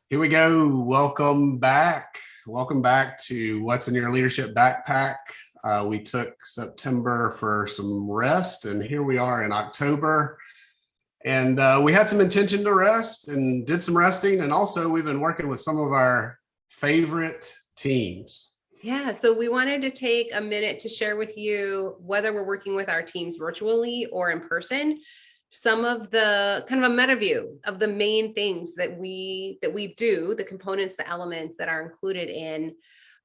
Here we go. Welcome back. Welcome back to What's in Your Leadership Backpack. We took September for some rest, and here we are in October. And we had some intention to rest and did some resting. And also, we've been working with some of our favorite teams. Yeah, so we wanted to take a minute to share with you, whether we're working with our teams virtually or in person, some of the kind of a meta view of the main things that we do, the components, the elements that are included in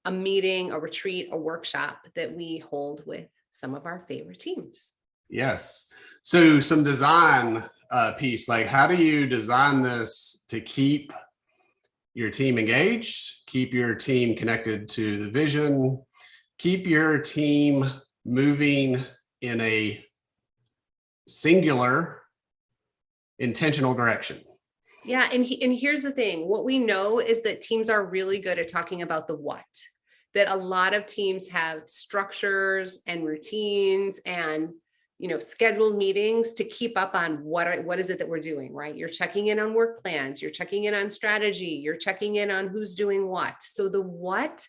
a meeting, a retreat, a workshop that we hold with some of our favorite teams. Yes. So some design piece, like how do you design this to keep your team engaged, keep your team connected to the vision, keep your team moving in a singular, intentional direction? Yeah, and here's the thing. What we know is that teams are really good at talking about the what, that a lot of teams have structures and routines and scheduled meetings to keep up on what is it that we're doing, right? You're checking in on work plans, you're checking in on strategy, you're checking in on who's doing what. So the what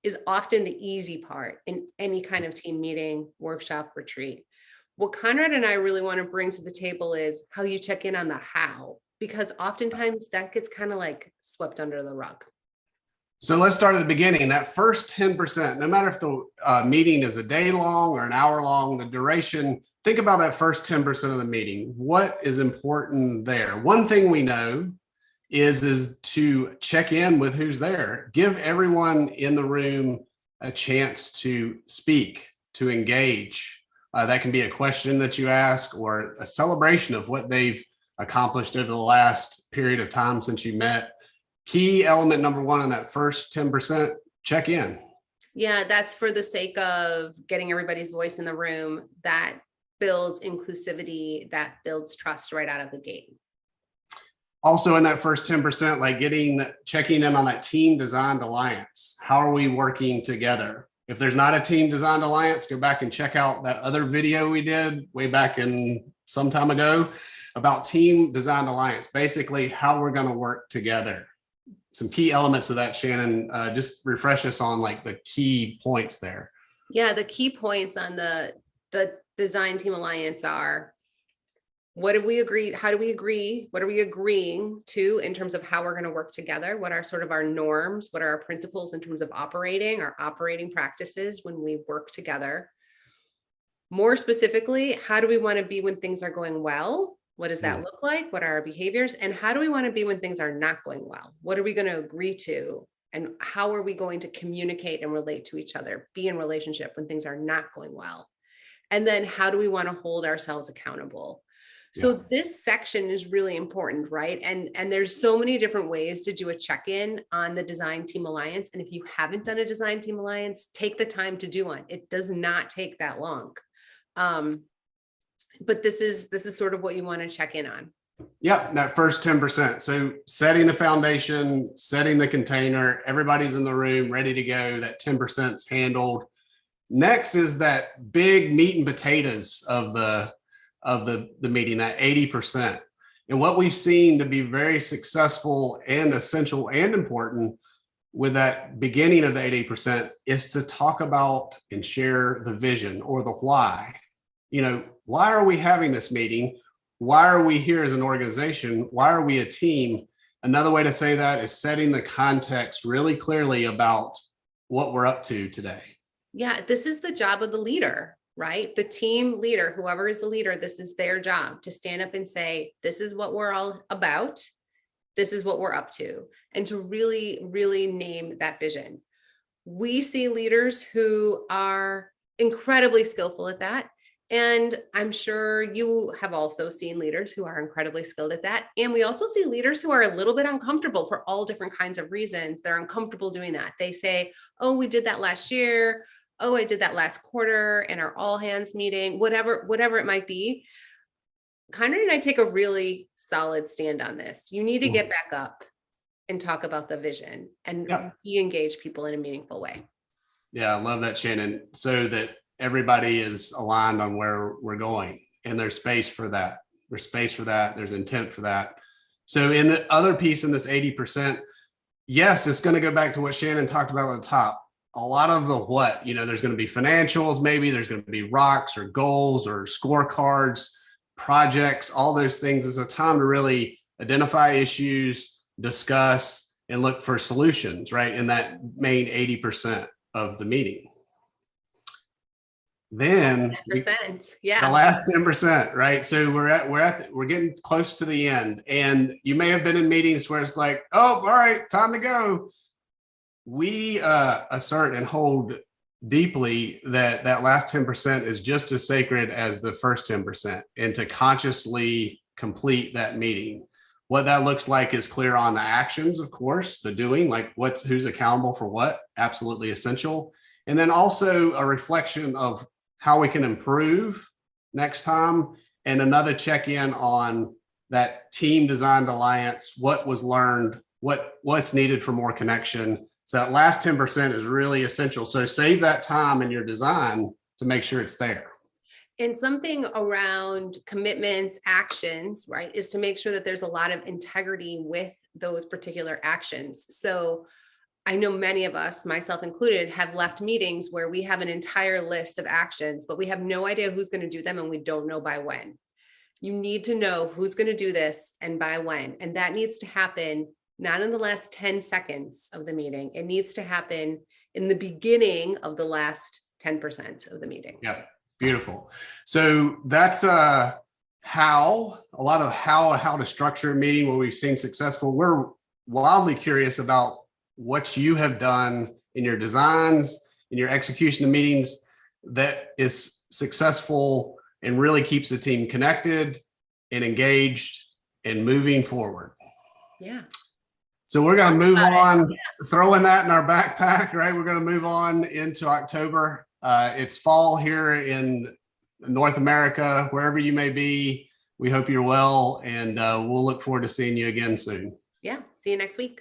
is often the easy part in any kind of team meeting, workshop, retreat. What Conrad and I really want to bring to the table is how you check in on the how, because oftentimes that gets kind of like swept under the rug. So let's start at the beginning. That first 10%, no matter if the meeting is a day long or an hour long, the duration, think about that first 10% of the meeting. What is important there? One thing we know is to check in with who's there. Give everyone in the room a chance to speak, to engage. That can be a question that you ask or a celebration of what they've accomplished over the last period of time since you met. Key element number one in that first 10%, check in. Yeah, that's for the sake of getting everybody's voice in the room. That builds inclusivity, that builds trust right out of the gate. Also in that first 10%, like checking in on that team designed alliance. How are we working together? If there's not a team designed alliance, go back and check out that other video we did way back in some time ago about team designed alliance, basically how we're going to work together. Some key elements of that, Shannon, just refresh us on like the key points there. Yeah, the key points on the design team alliance are, what have we agreed? How do we agree? What are we agreeing to in terms of how we're going to work together? What are sort of our norms? What are our principles in terms of our operating practices when we work together? More specifically, how do we want to be when things are going well? What does that look like? What are our behaviors? And how do we want to be when things are not going well? What are we going to agree to? And how are we going to communicate and relate to each other, be in relationship when things are not going well? And then how do we want to hold ourselves accountable? So this section is really important, right? And there's so many different ways to do a check-in on the Design Team Alliance. And if you haven't done a Design Team Alliance, take the time to do one. It does not take that long. But this is sort of what you want to check in on. Yep, that first 10%. So setting the foundation, setting the container, everybody's in the room, ready to go. That 10% is handled. Next is that big meat and potatoes of the meeting, that 80%. And what we've seen to be very successful and essential and important with that beginning of the 80% is to talk about and share the vision or the why. Why are we having this meeting? Why are we here as an organization? Why are we a team? Another way to say that is setting the context really clearly about what we're up to today. Yeah, this is the job of the leader, right? The team leader, whoever is the leader, this is their job to stand up and say, this is what we're all about. This is what we're up to. And to really, really name that vision. We see leaders who are incredibly skillful at that. And I'm sure you have also seen leaders who are incredibly skilled at that. And we also see leaders who are a little bit uncomfortable for all different kinds of reasons. They're uncomfortable doing that. They say, oh, we did that last year. Oh, I did that last quarter in our all hands meeting, whatever it might be. Conrad and I take a really solid stand on this. You need to get back up and talk about the vision and re-engage people in a meaningful way. Yeah, I love that, Shannon. So that everybody is aligned on where we're going and there's space for that. There's space for that. There's intent for that. So in the other piece in this 80%, yes, it's going to go back to what Shannon talked about at the top. A lot of the what, there's going to be financials, maybe there's going to be rocks or goals or scorecards, projects, all those things. Is a time to really identify issues, discuss, and look for solutions, right? In that main 80% of the meeting. Then 10%, the yeah. last 10%, right? So we're getting close to the end, and you may have been in meetings where it's like, oh, all right, time to go. We assert and hold deeply that that last 10% is just as sacred as the first 10%, and to consciously complete that meeting. What that looks like is clear on the actions, of course, the doing, like who's accountable for what, absolutely essential. And then also a reflection of how we can improve next time, and another check-in on that team designed alliance, what was learned, what's needed for more connection. So that last 10% is really essential. So save that time in your design to make sure it's there. And something around commitments, actions, right, is to make sure that there's a lot of integrity with those particular actions. So I know many of us, myself included, have left meetings where we have an entire list of actions, but we have no idea who's going to do them and we don't know by when. You need to know who's going to do this and by when. And that needs to happen not in the last 10 seconds of the meeting. It needs to happen in the beginning of the last 10% of the meeting. Yeah, beautiful. So that's a lot of how to structure a meeting where we've seen successful. We're wildly curious about what you have done in your designs, in your execution of meetings that is successful and really keeps the team connected and engaged and moving forward. Yeah. So we're going to move on, throwing that in our backpack, right? We're going to move on into October. It's fall here in North America, wherever you may be. We hope you're well, and we'll look forward to seeing you again soon. Yeah. See you next week.